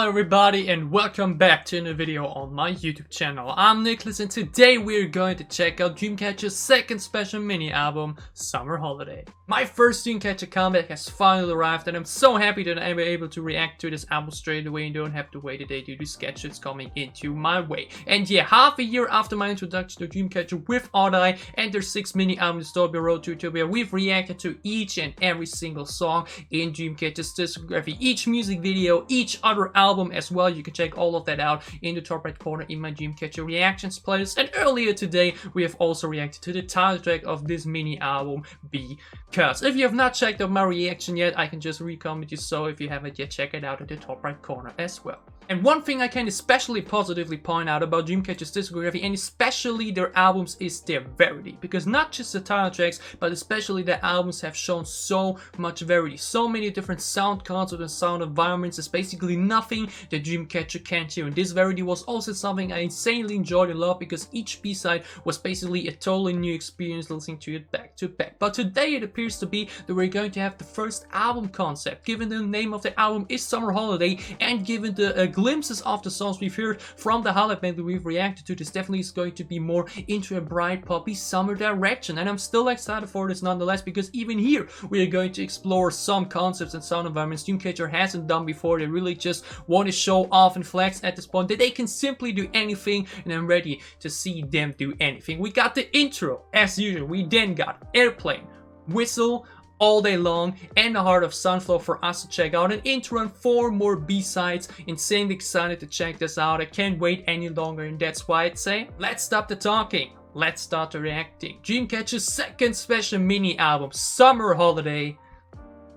Hello everybody and welcome back to another video on my YouTube channel. I'm Nicholas and today we're going to check out Dreamcatcher's second special mini album, Summer Holiday. My first Dreamcatcher comeback has finally arrived and I'm so happy that I'm able to react to this album straight away and don't have to wait a day due to schedules coming into my way. And yeah, half a year after my introduction to Dreamcatcher with Alldaylong and their 6 mini album Dystopia Road to Utopia, we've reacted to each and every single song in Dreamcatcher's discography, each music video, each other album as well. You can check all of that out in the top right corner in my Dreamcatcher reactions playlist. And earlier today we have also reacted to the title track of this mini album, Because. If you have not checked out my reaction yet, I can just recommend you, so if you haven't yet, check it out in the top right corner as well. And one thing I can especially positively point out about Dreamcatcher's discography and especially their albums is their variety, because not just the title tracks but especially their albums have shown so much variety, so many different sound concepts and sound environments. There's basically nothing that Dreamcatcher can't do, and this variety was also something I insanely enjoyed and loved because each B-side was basically a totally new experience listening to it back to back. But today it appears to be that we're going to have the first album concept, given the name of the album is Summer Holiday and given the glimpses of the songs we've heard from the highlight band that we've reacted to. This definitely is going to be more into a bright poppy summer direction, and I'm still excited for this nonetheless, because even here we are going to explore some concepts and sound environments Dreamcatcher hasn't done before. They really just want to show off and flex at this point that they can simply do anything, and I'm ready to see them do anything. We got the intro as usual, we then got Airplane, Whistle, All Day Long, and the Heart of Sunflower for us to check out, an intro and 4 more B-sides. Insanely excited to check this out. I can't wait any longer, and that's why I'd say let's stop the talking, let's start the reacting. Dreamcatcher's second special mini album, Summer Holiday.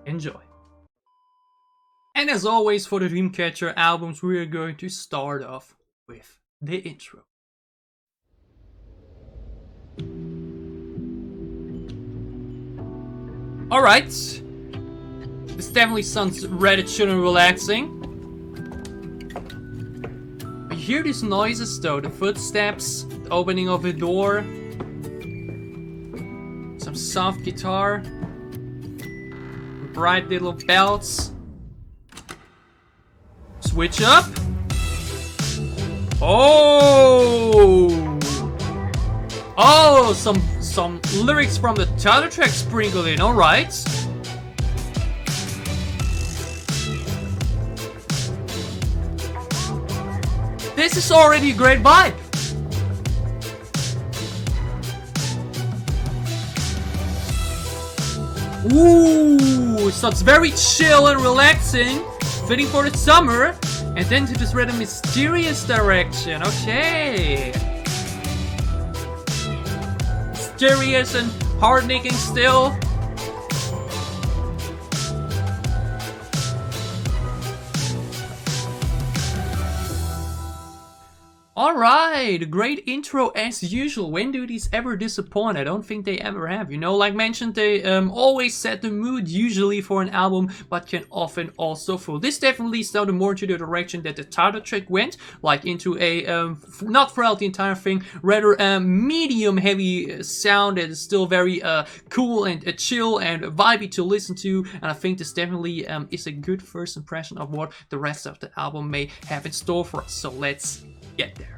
Enjoy. And as always for the Dreamcatcher albums, we are going to start off with the intro. Alright, this definitely sounds rather chill and relaxing. I hear these noises though, the footsteps, the opening of a door, some soft guitar, bright little bells. Switch up. Oh, some lyrics from the title track sprinkled in. All right. This is already a great vibe. Ooh, so it's very chill and relaxing, fitting for the summer, and then to this rather mysterious direction. Okay. Mysterious and hard-nicking still. Alright, great intro as usual. When do these ever disappoint? I don't think they ever have. You know, like mentioned, they always set the mood usually for an album, but can often also fool. This definitely sounded more to the direction that the title track went, like into a, not throughout the entire thing, rather a medium heavy sound that is still very cool and chill and vibey to listen to. And I think this definitely is a good first impression of what the rest of the album may have in store for us. So let's get there.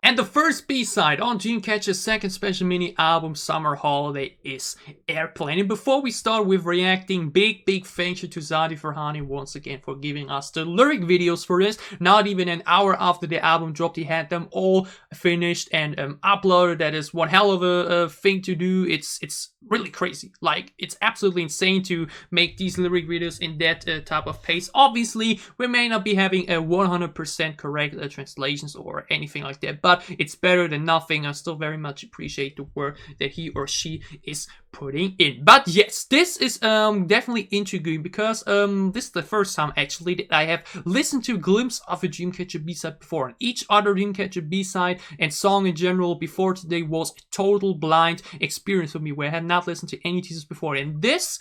And the first B-side on Dreamcatcher's second special mini album, Summer Holiday, is Airplane. And before we start with reacting, big thank you to Zaty Farhani once again for giving us the lyric videos for this. Not even an hour after the album dropped, he had them all finished and uploaded. That is one hell of a thing to do. It's really crazy. Like, it's absolutely insane to make these lyric videos in that type of pace. Obviously, we may not be having a 100% correct translations or anything like that, but it's better than nothing. I still very much appreciate the work that he or she is putting in. But yes, this is definitely intriguing because this is the first time actually that I have listened to a glimpse of a Dreamcatcher B-side before. And each other Dreamcatcher B-side and song in general before today was a total blind experience for me, where I had not listened to any teasers before. And this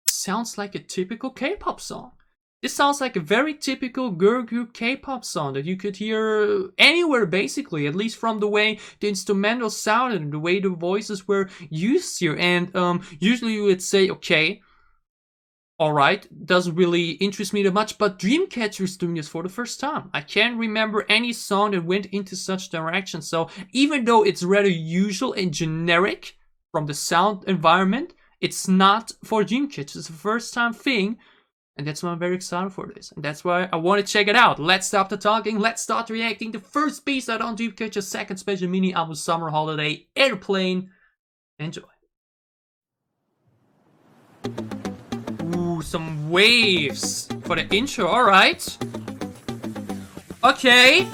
sounds like a typical K-pop song. This sounds like a very typical girl group K-pop song that you could hear anywhere basically, at least from the way the instrumental sounded and the way the voices were used here. And usually you would say, okay, alright, doesn't really interest me that much, but Dreamcatcher is doing this for the first time. I can't remember any song that went into such direction, so even though it's rather usual and generic from the sound environment, it's not for Dreamcatcher. It's a first time thing, and that's why I'm very excited for this, and that's why I want to check it out. Let's stop the talking, let's start reacting. The first piece out on Dreamcatcher's second special mini album, Summer Holiday Airplane. Enjoy. Ooh, some waves for the intro, alright. Okay.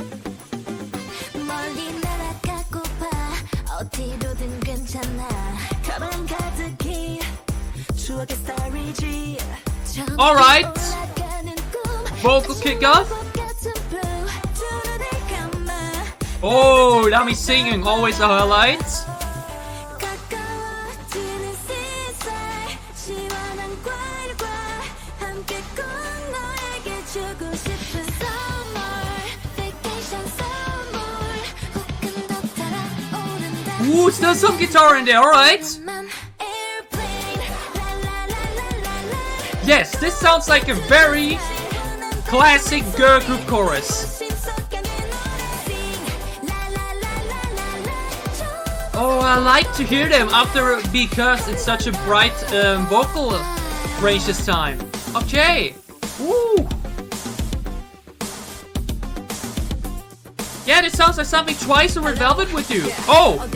Alright. Vocal kickoff. Oh, that me singing, always a highlight. Ooh, still some guitar in there, alright. Yes, this sounds like a very classic girl group chorus. Oh, I like to hear them after because it's such a bright vocal range this time. Okay. Ooh. Yeah, this sounds like something Twice or Red Velvet would do. Oh!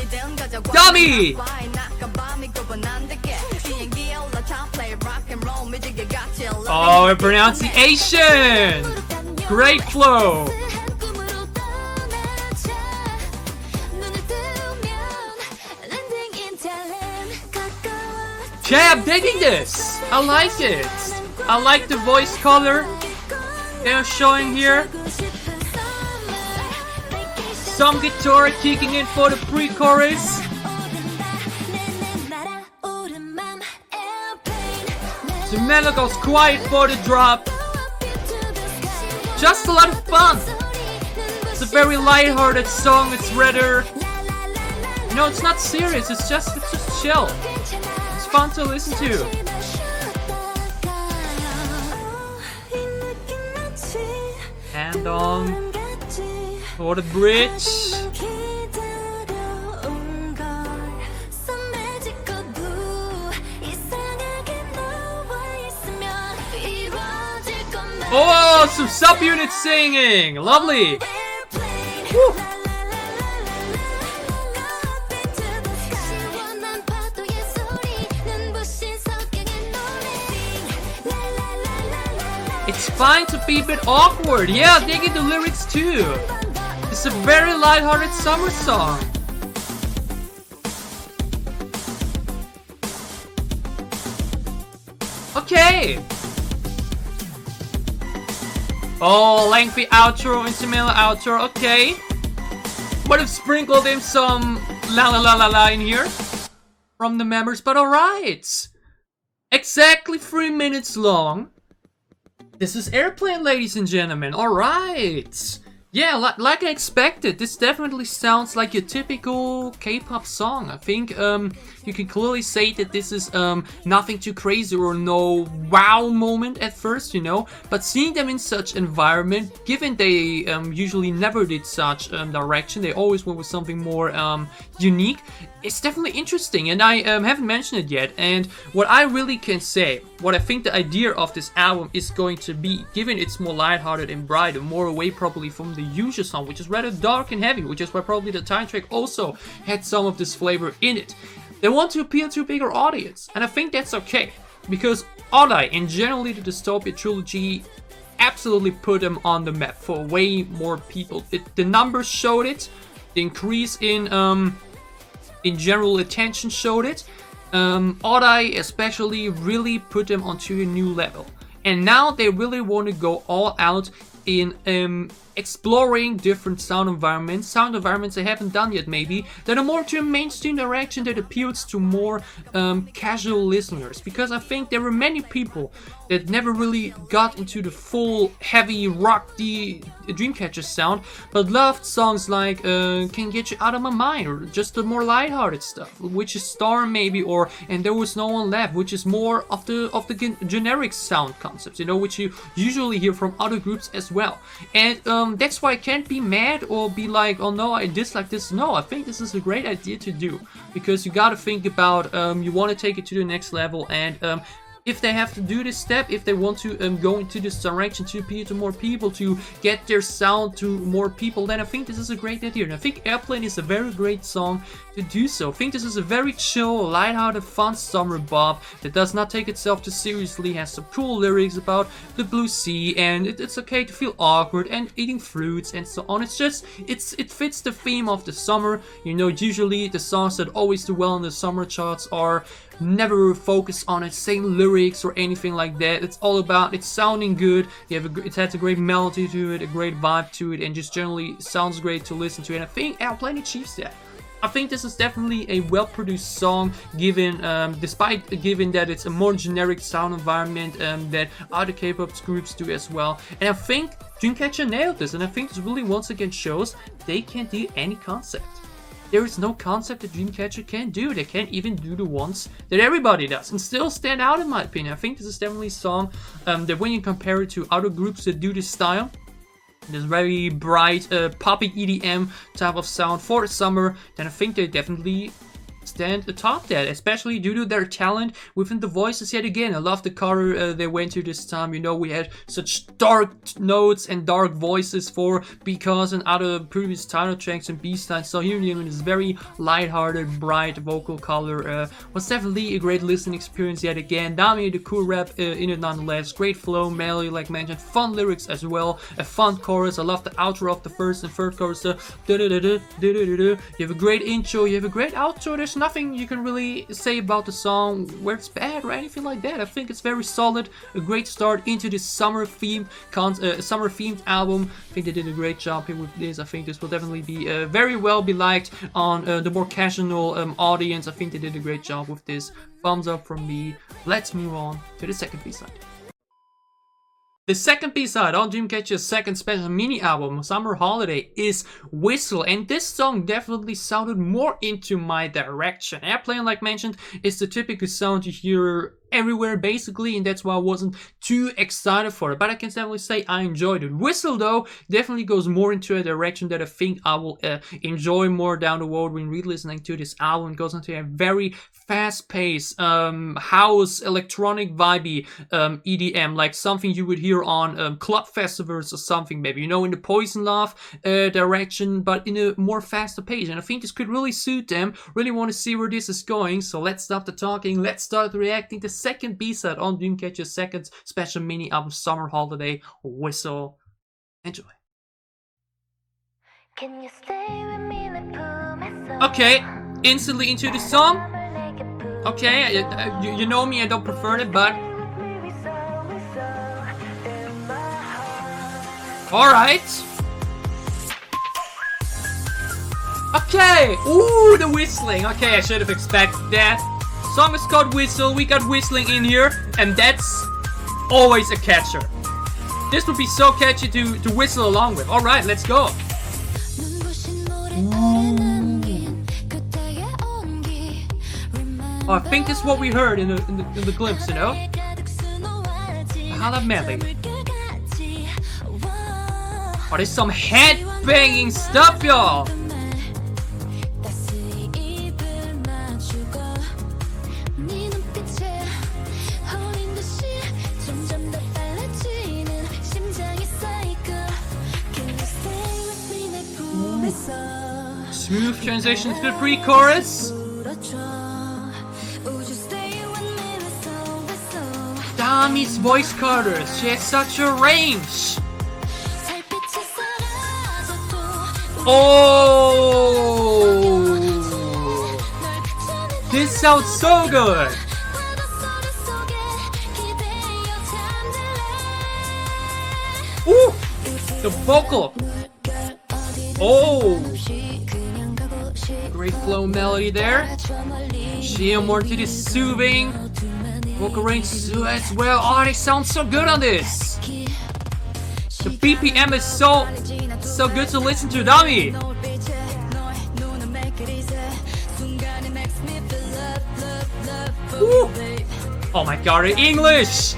Dummy! Oh, pronunciation! Great flow! Yeah, I'm digging this! I like it! I like the voice color they're showing here. Some guitar kicking in for the pre-chorus. The melody goes quiet for the drop. Just a lot of fun. It's a very light-hearted song. It's rather, no, it's not serious. It's just chill. It's fun to listen to. And on for the bridge. Oh, some subunit singing! Lovely! Woo. It's fine to be a bit awkward. Yeah, digging the lyrics too. It's a very light-hearted summer song. Okay. Oh, lengthy outro, instrumental outro, okay. Would have sprinkled in some la la la la la in here from the members, but alright. Exactly 3 minutes long. This is Airplane, ladies and gentlemen, alright. Yeah, like I expected, this definitely sounds like your typical K-pop song. I think you can clearly say that this is nothing too crazy or no wow moment at first, you know. But seeing them in such environment, given they usually never did such direction, they always went with something more unique. It's definitely interesting, and I haven't mentioned it yet. And what I really can say, what I think the idea of this album is going to be, given it's more lighthearted and bright and more away probably from the usual song, which is rather dark and heavy, which is why probably the time track also had some of this flavor in it. They want to appeal to a bigger audience, and I think that's okay, because Allday and generally the Dystopia trilogy absolutely put them on the map for way more people. The numbers showed it, the increase in general attention showed it. Allday especially really put them onto a new level, and now they really want to go all out in exploring different sound environments they haven't done yet, maybe, that are more to a mainstream direction that appeals to more casual listeners. Because I think there were many people that never really got into the full heavy rocky Dreamcatcher sound, but loved songs like Can't Get You Out of My Mind, or just the more lighthearted stuff, which is Storm maybe, or And There Was No One Left, which is more of the generic sound concepts, you know, which you usually hear from other groups as well. And that's why I can't be mad or be like, oh no, I dislike this. No, I think this is a great idea to do, because you gotta think about, you want to take it to the next level, and if they have to do this step, if they want to go into this direction to appeal to more people, to get their sound to more people, then I think this is a great idea. And I think Airplane is a very great song to do so. I think this is a very chill, lighthearted, fun summer bop that does not take itself too seriously, has some cool lyrics about the blue sea, and it's okay to feel awkward and eating fruits and so on. It's just, it fits the theme of the summer. You know, usually the songs that always do well in the summer charts are never focus on its same lyrics or anything like that. It's all about it sounding good. It has a great melody to it, a great vibe to it, and just generally sounds great to listen to. And I think Airplane achieves that. I think this is definitely a well-produced song, given given that it's a more generic sound environment that other K-pop groups do as well. And I think Dreamcatcher nailed this, and I think this really once again shows they can do any concept. There is no concept that Dreamcatcher can't do. They can't even do the ones that everybody does and still stand out, in my opinion. I think this is definitely a song that when you compare it to other groups that do this style, this very bright, poppy EDM type of sound for the summer, then I think they definitely stand atop that, especially due to their talent within the voices. Yet again, I love the color they went to this time. You know, we had such dark notes and dark voices for Because and other previous title tracks and B-sides, so hearing them in this very light-hearted, bright vocal color was definitely a great listening experience yet again. Dami, the cool rap in it nonetheless, great flow, melody like mentioned, fun lyrics as well, a fun chorus. I love the outro of the first and third chorus. You have a great intro, you have a great outro. There's nothing you can really say about the song where it's bad or anything like that. I think it's very solid, a great start into this summer-themed album. I think they did a great job here with this. I think this will definitely be very well be liked on the more casual audience. I think they did a great job with this. Thumbs up from me. Let's move on to the second B-side. The second B-side on Dreamcatcher's second special mini-album, Summer Holiday, is Whistle, and this song definitely sounded more into my direction. Airplane, like mentioned, is the typical sound you hear everywhere basically, and that's why I wasn't too excited for it, but I can definitely say I enjoyed it. Whistle though definitely goes more into a direction that I think I will enjoy more down the road when re-listening to this album. It goes into a very fast-paced house electronic vibey EDM, like something you would hear on club festivals or something, maybe, you know, in the Poison Love direction, but in a more faster pace. And I think this could really suit them. Really want to see where this is going, so let's stop the talking, let's start reacting to second B-side on Dreamcatcher's second special mini album, Summer Holiday, Whistle. Enjoy. Okay, instantly into the song. Okay, you know me, I don't prefer it, but alright. Okay, ooh, the whistling. Okay, I should have expected that. Song is called Whistle, we got whistling in here, and that's always a catcher. This would be so catchy to whistle along with. Alright, let's go. Oh, I think this is what we heard in the glimpse, you know? Hala melody. Oh, there's some head-banging stuff, y'all! Smooth transition to the pre-chorus. Dami's voice cutters, she has such a range. Oh, this sounds so good. Ooh. The vocal. Oh, great flow melody there. Geomorphid is soothing. Vocal range as well. Oh, they sound so good on this. The BPM is so good to listen to, dummy. Woo. Oh my god, in English.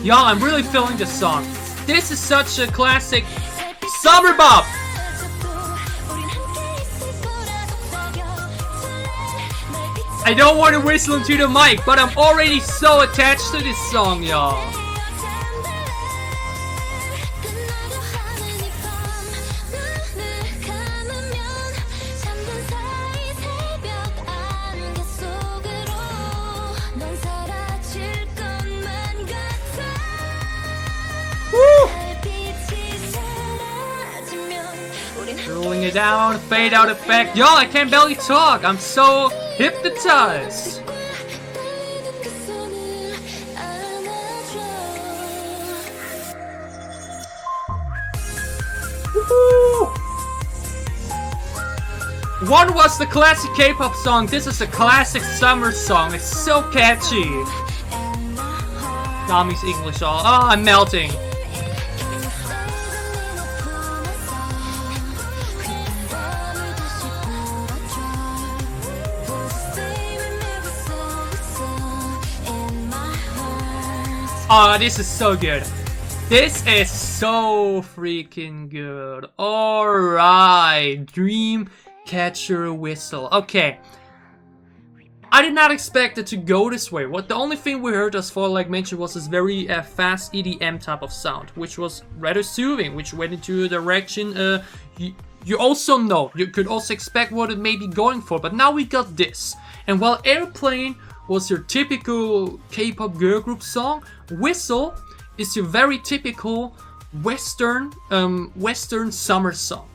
Yo, I'm really feeling this song. This is such a classic summer bop. I don't want to whistle into the mic, but I'm already so attached to this song, y'all. Rolling it down, fade out effect. Y'all, I can barely talk. I'm so hypnotized. Woohoo! One was the classic K-pop song. This is a classic summer song. It's so catchy. Tommy's English all. Oh, I'm melting. Oh, this is so good. This is so freaking good. Alright, Dreamcatcher Whistle. Okay. I did not expect it to go this way. The only thing we heard thus far, like mentioned, was this very fast EDM type of sound, which was rather soothing, which went into a direction you also know. You could also expect what it may be going for, but now we got this. And while Airplane was your typical K-pop girl group song, Whistle is your very typical Western summer song.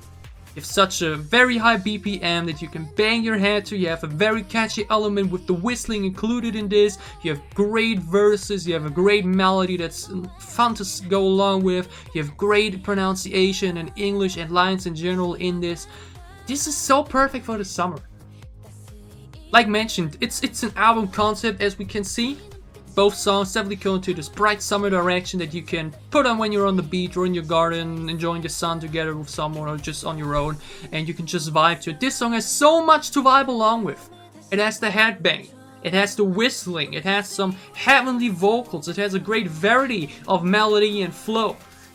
You have such a very high BPM that you can bang your head to. You have a very catchy element with the whistling included in this. You have great verses. You have a great melody that's fun to go along with. You have great pronunciation and English and lines in general in this. This is so perfect for the summer. Like mentioned, it's an album concept, as we can see. Both songs definitely go into this bright summer direction that you can put on when you're on the beach or in your garden, enjoying the sun together with someone or just on your own, and you can just vibe to it. This song has so much to vibe along with. It has the headbang, it has the whistling, it has some heavenly vocals, it has a great variety of melody and flow.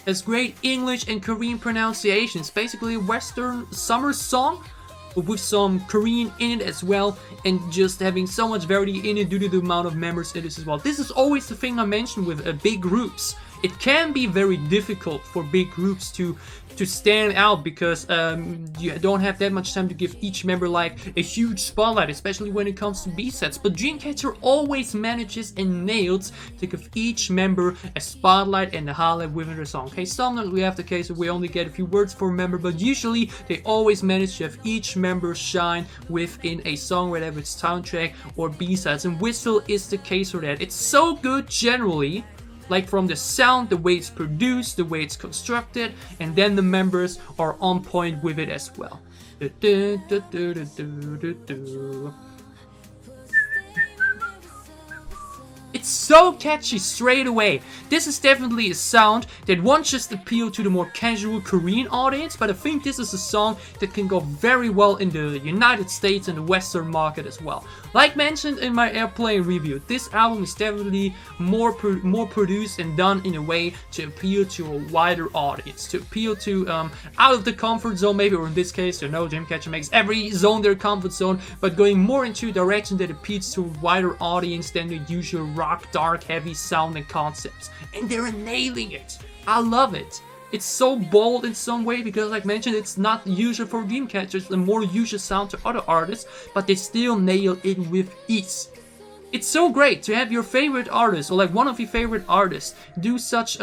It has great English and Korean pronunciations. Basically a Western summer song, but with some Korean in it as well, and just having so much variety in it due to the amount of members in this as well. This is always the thing I mentioned with big groups. It can be very difficult for big groups to stand out because you don't have that much time to give each member like a huge spotlight, especially when it comes to B-sides. But Dreamcatcher always manages and nails to give each member a spotlight and a highlight within the song. Okay, sometimes we have the case where we only get a few words for a member, but usually they always manage to have each member shine within a song, whether it's soundtrack or B-sides. And Whistle is the case for that. It's so good generally. Like from the sound, the way it's produced, the way it's constructed, and then the members are on point with it as well. It's so catchy straight away. This is definitely a sound that won't just appeal to the more casual Korean audience, but I think this is a song that can go very well in the United States and the Western market as well. Like mentioned in my Airplane review, this album is definitely more produced and done in a way to appeal to a wider audience, to appeal to out of the comfort zone maybe, or in this case, you know, Dreamcatcher makes every zone their comfort zone, but going more into a direction that appeals to a wider audience than the usual rock, dark, heavy sounding concepts. And they're nailing it. I love it. It's so bold in some way because, like mentioned, it's not usual for Dreamcatcher. It's a more usual sound to other artists, but they still nail it with ease. It's so great to have your favorite artist, or like one of your favorite artists, do such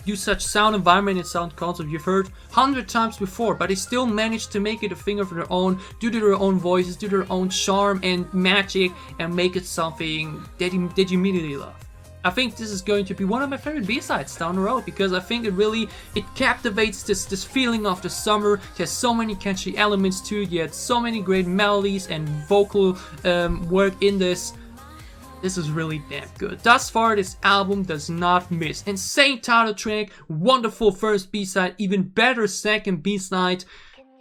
use such sound environment and sound concept you've heard 100 times before, but they still managed to make it a thing of their own, due to their own voices, due to their own charm and magic, and make it something that you immediately love. I think this is going to be one of my favorite B-sides down the road, because I think it captivates this feeling of the summer. It has so many catchy elements to it, yet so many great melodies and vocal work in this. This is really damn good. Thus far, this album does not miss. Insane title track, wonderful first B-side, even better second B-side.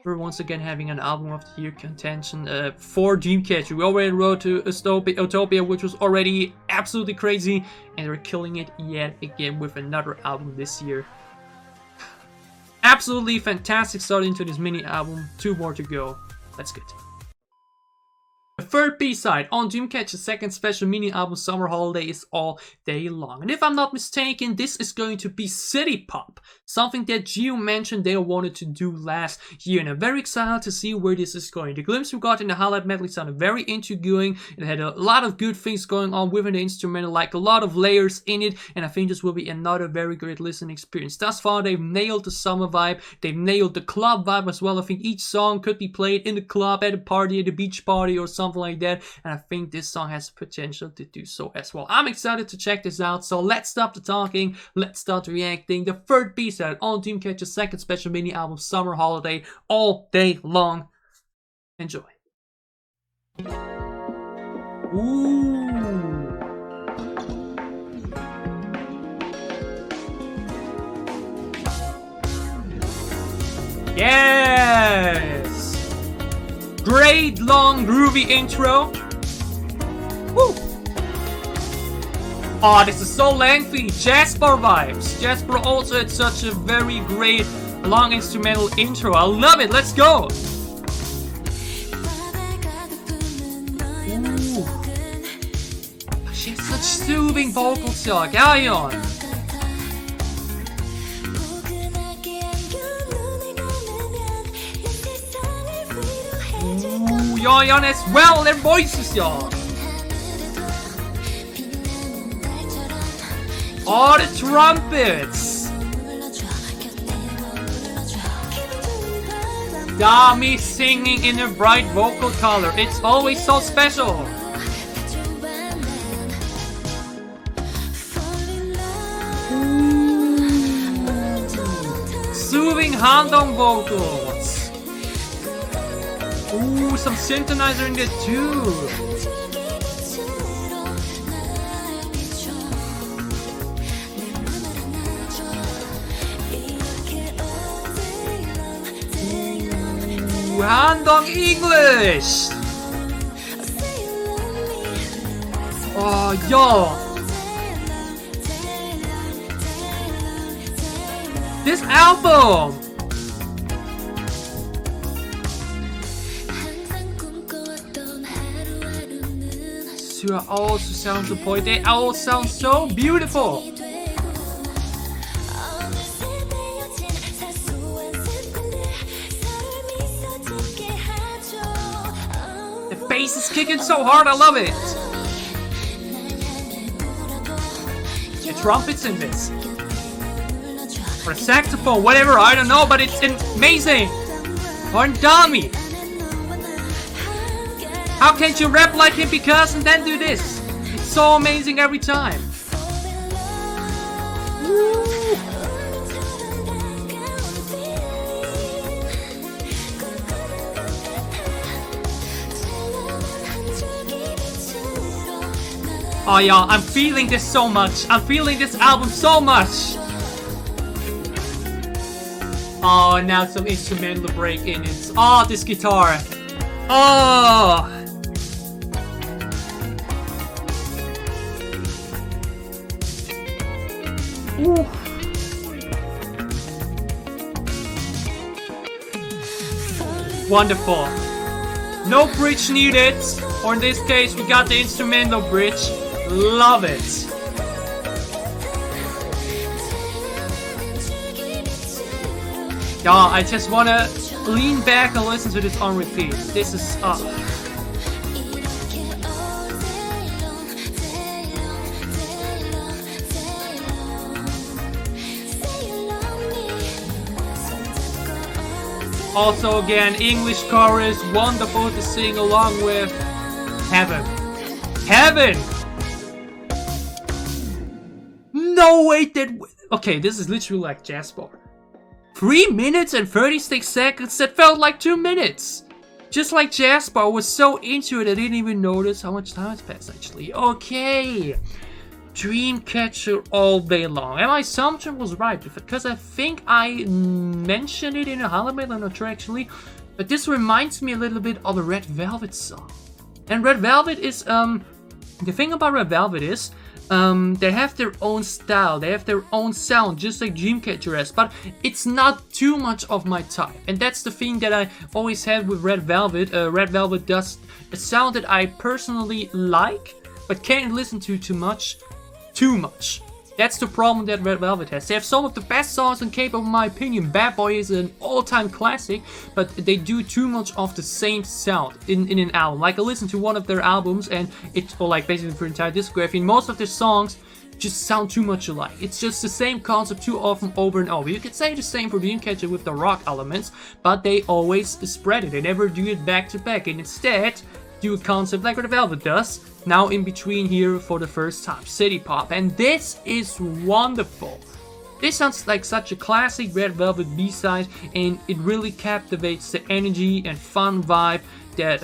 We're once again having an album of the year contention for Dreamcatcher. We already wrote to Utopia, which was already absolutely crazy, and they're killing it yet again with another album this year. Absolutely fantastic start into this mini album. 2 more to go. Let's get it. The third B-side on Dreamcatcher's second special mini album Summer Holiday is All Day Long. And if I'm not mistaken, this is going to be city pop. Something that Gio mentioned they wanted to do last year. And I'm very excited to see where this is going. The glimpse we got in the highlight medley sounded very intriguing. It had a lot of good things going on within the instrumental, like a lot of layers in it. And I think this will be another very great listening experience. Thus far, they've nailed the summer vibe. They've nailed the club vibe as well. I think each song could be played in the club, at a party, at a beach party, or something like that, and I think this song has potential to do so as well. I'm excited to check this out, so let's stop the talking, let's start reacting. The third B-side on Dreamcatcher's second special mini album Summer Holiday, All Day Long. Enjoy. Ooh. Yes! Great long groovy intro. Woo! Oh, this is so lengthy. Jasper vibes. Jasper also had such a very great long instrumental intro. I love it. Let's go. Ooh. She has such soothing vocals, y'all. Carry on. Y'all as well, their voices, y'all. Oh, the trumpets. Dami singing in a bright vocal color. It's always so special. Soothing hand-on vocals. Ooh, some synthesizer in there too. Ooh, hand-on English. Oh, yo. This album. Also sound the point. They all sound so beautiful. The bass is kicking so hard. I love it. The trumpets in this, or a saxophone, whatever. I don't know, but it's amazing. Or dummy. How can't you rap like him, because, and then do this? It's so amazing every time. Woo. Oh yeah, I'm feeling this so much. I'm feeling this album so much. Oh, now some instrumental break in it. Oh, this guitar. Oh. Ooh. Wonderful. No bridge needed, or in this case we got the instrumental bridge. Love it. Yeah, I just wanna lean back and listen to this on repeat. This is Also again, English chorus, wonderful to sing along with. Heaven. Heaven! No, wait, okay, this is literally like jazz bar. 3 minutes and 36 seconds, that felt like 2 minutes. Just like jazz bar, I was so into it I didn't even notice how much time has passed actually. Okay. Dreamcatcher Alldaylong. And my assumption was right, because I think I mentioned it in a highlight, I'm not sure actually. But this reminds me a little bit of a Red Velvet song. And Red Velvet is, the thing about Red Velvet is, they have their own style, they have their own sound, just like Dreamcatcher has, but it's not too much of my type. And that's the thing that I always had with Red Velvet. Red Velvet does a sound that I personally like, but can't listen to too much. That's the problem that Red Velvet has. They have some of the best songs in K-pop in my opinion. Bad Boy is an all-time classic, but they do too much of the same sound in an album. Like I listened to one of their albums and it's, or like basically for entire discography, and most of their songs just sound too much alike. It's just the same concept too often over and over. You could say the same for Dreamcatcher with the rock elements, but they always spread it. They never do it back to back, and instead do a concept like Red Velvet does. Now in between here for the first time, City Pop, and this is wonderful. This sounds like such a classic Red Velvet B-side, and it really captivates the energy and fun vibe that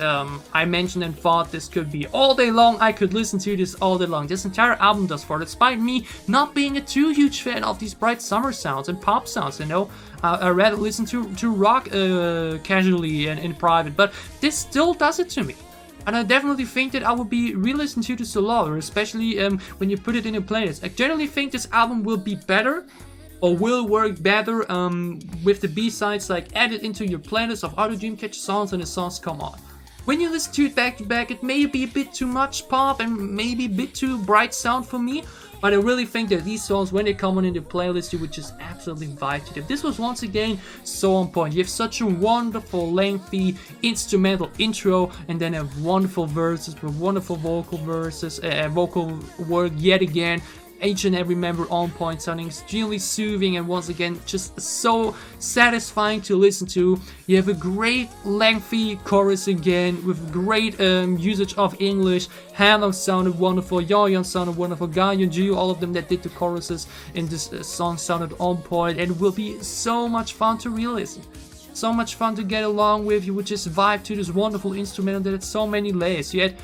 I mentioned and thought this could be. All day long, I could listen to this all day long. This entire album does for, despite me not being a too huge fan of these bright summer sounds and pop sounds, you know. I rather listen to rock casually and in private, but this still does it to me. And I definitely think that I will be re-listening to this a lot, especially when you put it in a playlist. I generally think this album will be better, or will work better with the B-sides like added into your playlist of other Dreamcatcher songs and the songs come on. When you listen to it back to back, it may be a bit too much pop and maybe a bit too bright sound for me, but I really think that these songs, when they come on in the playlist, you would just absolutely vibe to them. This was once again so on point. You have such a wonderful, lengthy instrumental intro, and then a wonderful verses with wonderful vocal verses, vocal work yet again. Each and every member on point, sounding extremely soothing and once again just so satisfying to listen to. You have a great lengthy chorus again with great usage of English. Hanok sounded wonderful, Yeon sounded wonderful, Ga Yeonju, all of them that did the choruses in this song sounded on point, and it will be so much fun to re-listen. So much fun to get along with. You would just vibe to this wonderful instrumental that had so many layers. You had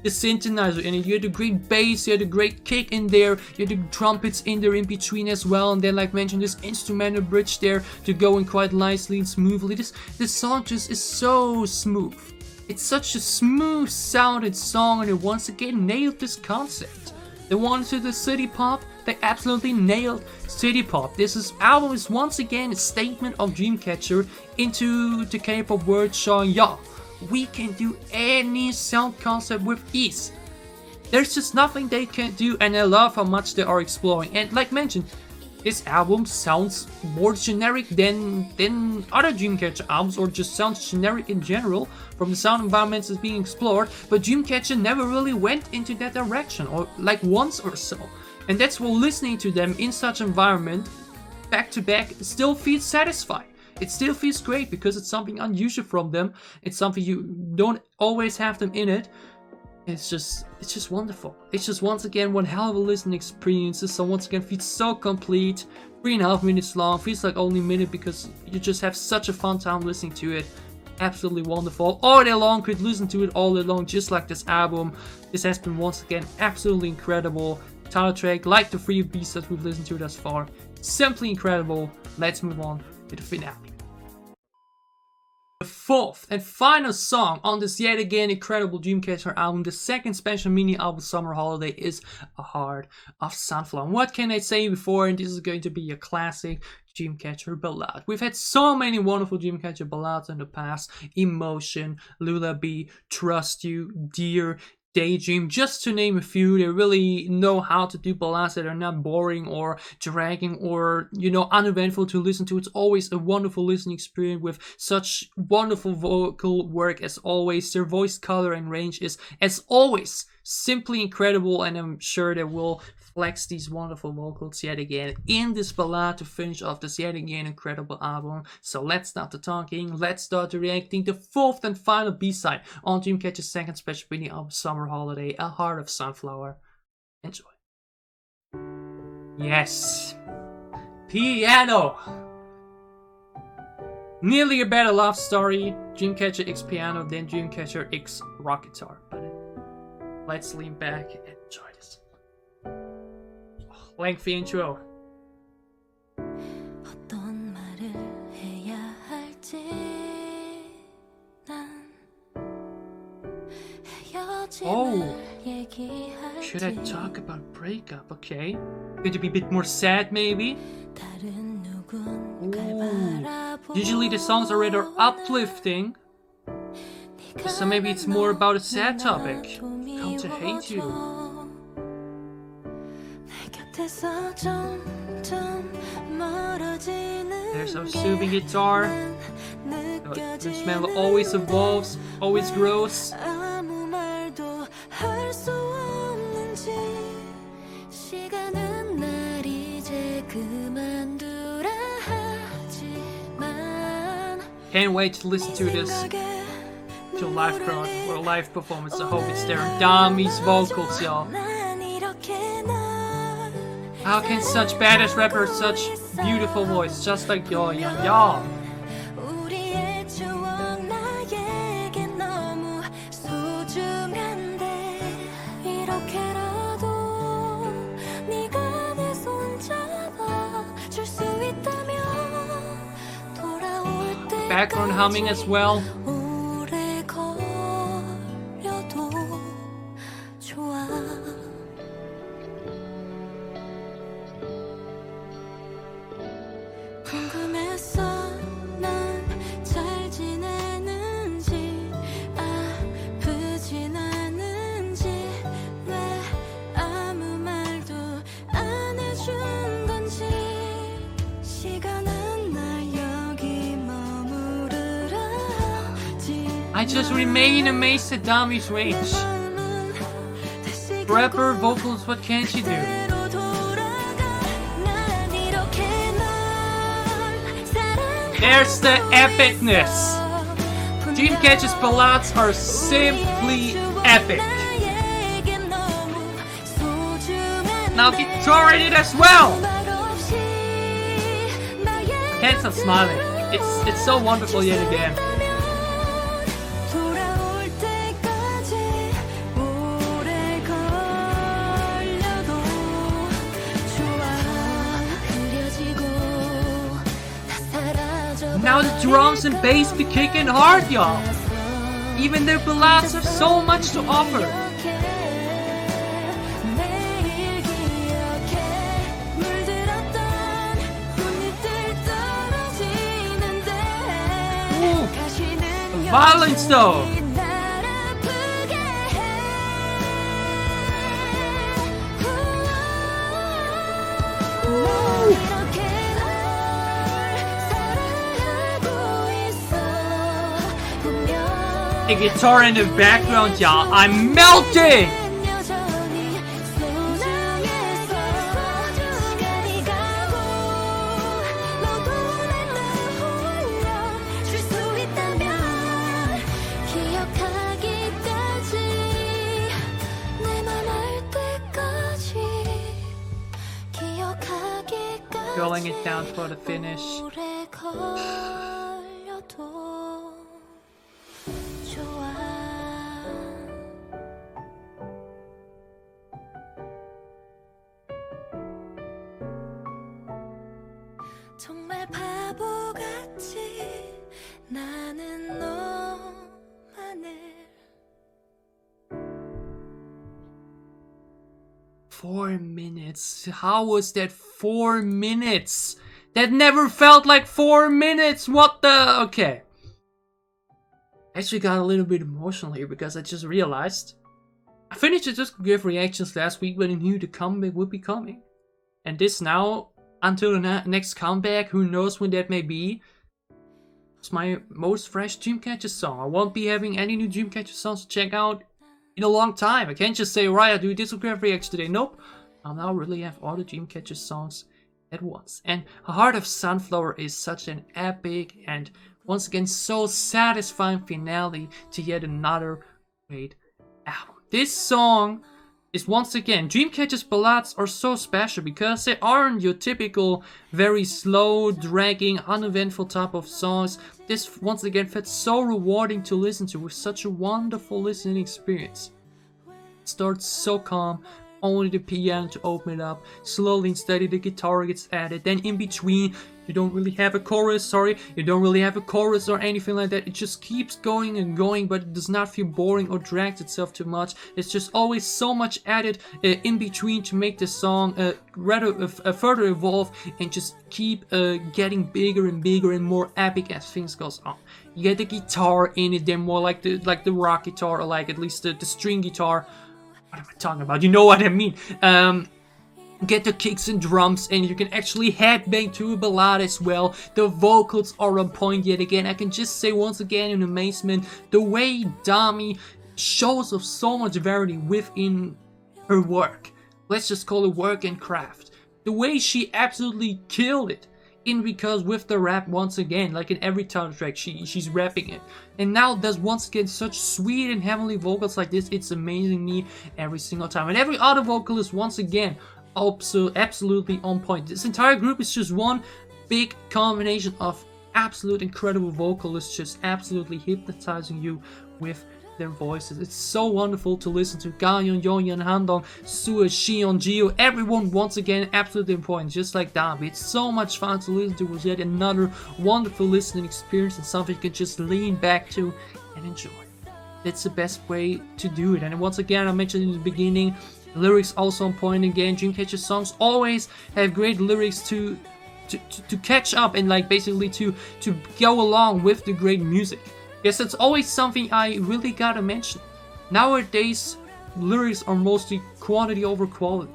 the synthesizer in it, you had the great bass, you had the great kick in there, you had the trumpets in there in between as well, and then like mentioned, this instrumental bridge there to go in quite nicely and smoothly. This song just is so smooth. It's such a smooth sounded song, and it once again nailed this concept. They wanted the city pop, they absolutely nailed city pop. This album is once again a statement of Dreamcatcher into the K-pop world, showing y'all, we can do any sound concept with ease. There's just nothing they can't do, and I love how much they are exploring. And like mentioned, this album sounds more generic than other Dreamcatcher albums, or just sounds generic in general from the sound environments that's being explored, but Dreamcatcher never really went into that direction, or like once or so. And that's why listening to them in such environment, back to back, still feels satisfying. It still feels great because it's something unusual from them. It's something you don't always have them in it. It's just wonderful. It's just once again one hell of a listening experience. So once again feels so complete. 3.5 minutes long. Feels like only a minute because you just have such a fun time listening to it. Absolutely wonderful. All day long, could listen to it all day long, just like this album. This has been once again absolutely incredible. Title track, like the 3 beats that we've listened to thus far. Simply incredible. Let's move on to the finale. The fourth and final song on this yet again incredible Dreamcatcher album, the second special mini album Summer Holiday, is A Heart of Sunflower. And what can I say before? And this is going to be a classic Dreamcatcher ballad. We've had so many wonderful Dreamcatcher ballads in the past. Emotion, Lullaby, Trust You, Dear, Daydream, just to name a few. They really know how to do ballads that are not boring or dragging or, you know, uneventful to listen to. It's always a wonderful listening experience with such wonderful vocal work as always. Their voice color and range is, as always, simply incredible, and I'm sure they will flex these wonderful vocals yet again in this ballad to finish off this yet again incredible album. So let's stop the talking, let's start the reacting. The fourth and final B-side on Dreamcatcher's second special mini album Summer Holiday, A Heart of Sunflower. Enjoy. Yes. Piano. Nearly a better love story. Dreamcatcher X Piano than Dreamcatcher X Rock Guitar. But let's lean back and enjoy this. Lengthy intro. Oh, should I talk about breakup? Okay. Going to be a bit more sad, maybe? Ooh. Usually the songs are rather uplifting. So maybe it's more about a sad topic. Come to hate you. There's our soothing guitar. The smell always evolves, always grows. Can't wait to listen to this to a live crowd or a live performance. I hope it's there. Dami's vocals, y'all. How can such badass rappers such beautiful voice, just like y'all? Background humming as well. I just remain amazed at Dami's range. Rapper, vocals, what can't you do? There's the epicness. Dreamcatcher's ballads are simply epic. Now guitar in it as well. I can't stop smiling. It's so wonderful yet again. Now the drums and bass be kicking hard, y'all. Even their ballads have so much to offer. Ooh, the violence though. The guitar in the background, y'all. I'm melting! Going it down for the finish. 정말 바보같이 나는 너만을 4 minutes. How was that 4 minutes? That never felt like 4 minutes. What the? Okay. I actually got a little bit emotional here because I just realized I finished to just give reactions last week, but I knew the comeback would be coming. And this now, until the next comeback, who knows when that may be, it's my most fresh Dreamcatcher song. I won't be having any new Dreamcatcher songs to check out in a long time. I can't just say, right, I do a discography reaction today. Nope. I'll now really have all the Dreamcatcher songs at once. And Heart of Sunflower is such an epic and once again so satisfying finale to yet another great album. This song is once again, Dreamcatcher's ballads are so special because they aren't your typical very slow, dragging, uneventful type of songs. This once again felt so rewarding to listen to with such a wonderful listening experience. It starts so calm, only the piano to open it up, slowly and steady the guitar gets added, then in between you don't really have a chorus, or anything like that. It just keeps going and going, but it does not feel boring or drags itself too much. It's just always so much added in between to make the song further evolve and just keep getting bigger and bigger and more epic as things goes on. You get the guitar in it, then more like the rock guitar, or like at least the string guitar. What am I talking about? You know what I mean. Get the kicks and drums, and you can actually headbang to a ballad as well. The vocals are on point yet again. I can just say once again in amazement, the way Dami shows off so much variety within her work. Let's just call it work and craft. The way she absolutely killed it. Because with the rap once again, like in every title track, she's rapping it. And now does once again such sweet and heavenly vocals like this. It's amazing me every single time. And every other vocalist once again also absolutely on point. This entire group is just one big combination of absolute incredible vocalists just absolutely hypnotizing you with their voices. It's so wonderful to listen to. Gayon, Yoyan, Handong, Sue, Shion, Gio, everyone once again absolutely on point, just like Dabi. It's so much fun to listen to. It was yet another wonderful listening experience and something you can just lean back to and enjoy. That's the best way to do it. And once again, I mentioned in the beginning, lyrics also on point again. Dreamcatcher songs always have great lyrics to catch up and like basically to go along with the great music. Yes, it's always something I really gotta mention. Nowadays, lyrics are mostly quantity over quality.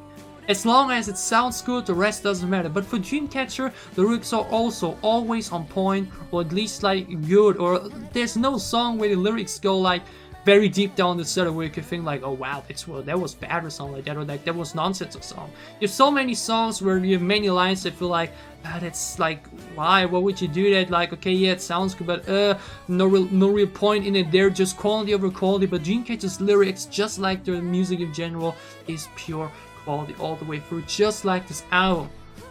As long as it sounds good, the rest doesn't matter. But for Dreamcatcher, the lyrics are also always on point, or at least like good. Or there's no song where the lyrics go like very deep down the center where you can think like, oh wow, that was bad or something like that, or like that was nonsense or something. There's so many songs where you have many lines that feel like, that's like, why? What would you do that? Like, okay, yeah, it sounds good, but no real point in it there, just quality over quality. But Dreamcatcher's lyrics, just like their music in general, is pure quality all the way through, just like this album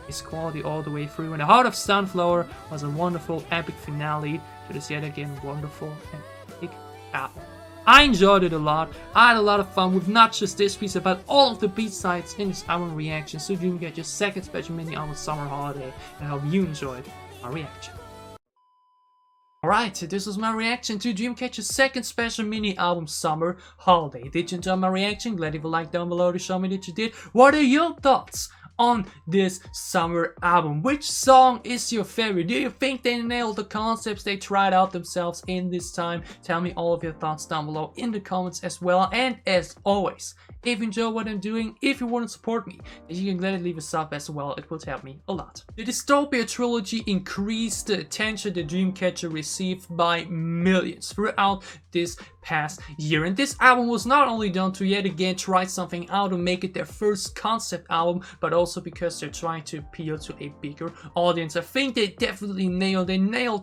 is quality all the way through. And the Heart of Sunflower was a wonderful, epic finale to this yet again wonderful and epic album. I enjoyed it a lot. I had a lot of fun with not just this piece, but all of the B-sides in this album reaction. So Dreamcatcher's second special mini album Summer Holiday, and I hope you enjoyed my reaction. Alright, so this was my reaction to Dreamcatcher's second special mini album Summer Holiday. Did you enjoy my reaction? Glad if you like down below to show me that you did. What are your thoughts on this summer album? Which song is your favorite? Do you think they nailed the concepts they tried out themselves in this time? Tell me all of your thoughts down below in the comments as well. And as always, if you enjoy what I'm doing, if you want to support me, then you can gladly leave a sub as well. It will help me a lot. The Dystopia trilogy increased the attention the Dreamcatcher received by millions throughout this past year. And this album was not only done to yet again try something out and make it their first concept album, but also because they're trying to appeal to a bigger audience. I think they definitely nailed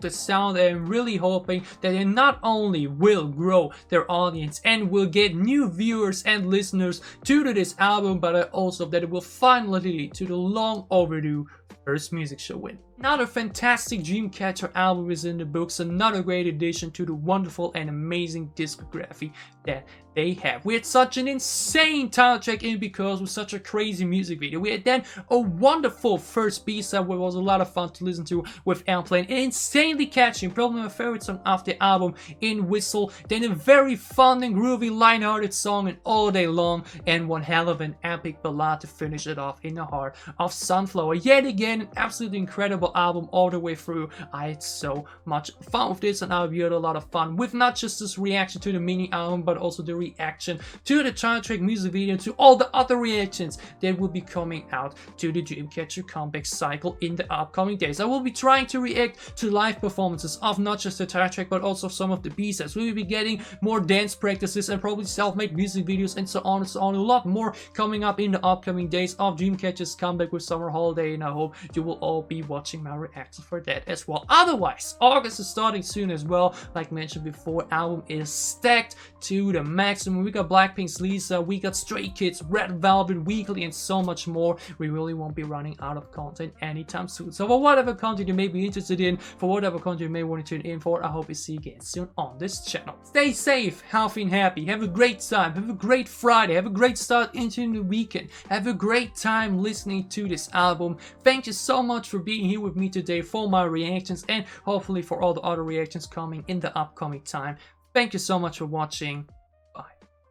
the sound, and I'm really hoping that they not only will grow their audience and will get new viewers and listeners to this album, but also that it will finally lead to the long overdue first music show win. Another fantastic Dreamcatcher album is in the books, another great addition to the wonderful and amazing discography that they have. We had such an insane title track in because with such a crazy music video. We had then a wonderful first B-side where it was a lot of fun to listen to with Airplane, and insanely catchy, probably my favorite song of the album in Whistle. Then a very fun and groovy lighthearted song in All Day Long, and one hell of an epic ballad to finish it off in the Heart of Sunflower. Yet again, an absolutely incredible incredible album all the way through. I had so much fun with this, and I hope you had a lot of fun with not just this reaction to the mini album, but also the reaction to the title track music video, to all the other reactions that will be coming out to the Dreamcatcher comeback cycle in the upcoming days. I will be trying to react to live performances of not just the title track, but also some of the B-sides. We will be getting more dance practices and probably self-made music videos and so on and so on. A lot more coming up in the upcoming days of Dreamcatcher's comeback with Summer Holiday, and I hope you will all be watching my reactions for that as well. Otherwise, August is starting soon as well. Like mentioned before, album is stacked to the maximum. We got Blackpink's Lisa, we got Stray Kids, Red Velvet, Weekly, and so much more. We really won't be running out of content anytime soon. So for whatever content you may be interested in, for whatever content you may want to tune in for, I hope you see you again soon on this channel. Stay safe, healthy, and happy. Have a great time. Have a great Friday. Have a great start into the weekend. Have a great time listening to this album. Thank you so much for being here with me today for my reactions, and hopefully for all the other reactions coming in the upcoming time. Thank you so much for watching.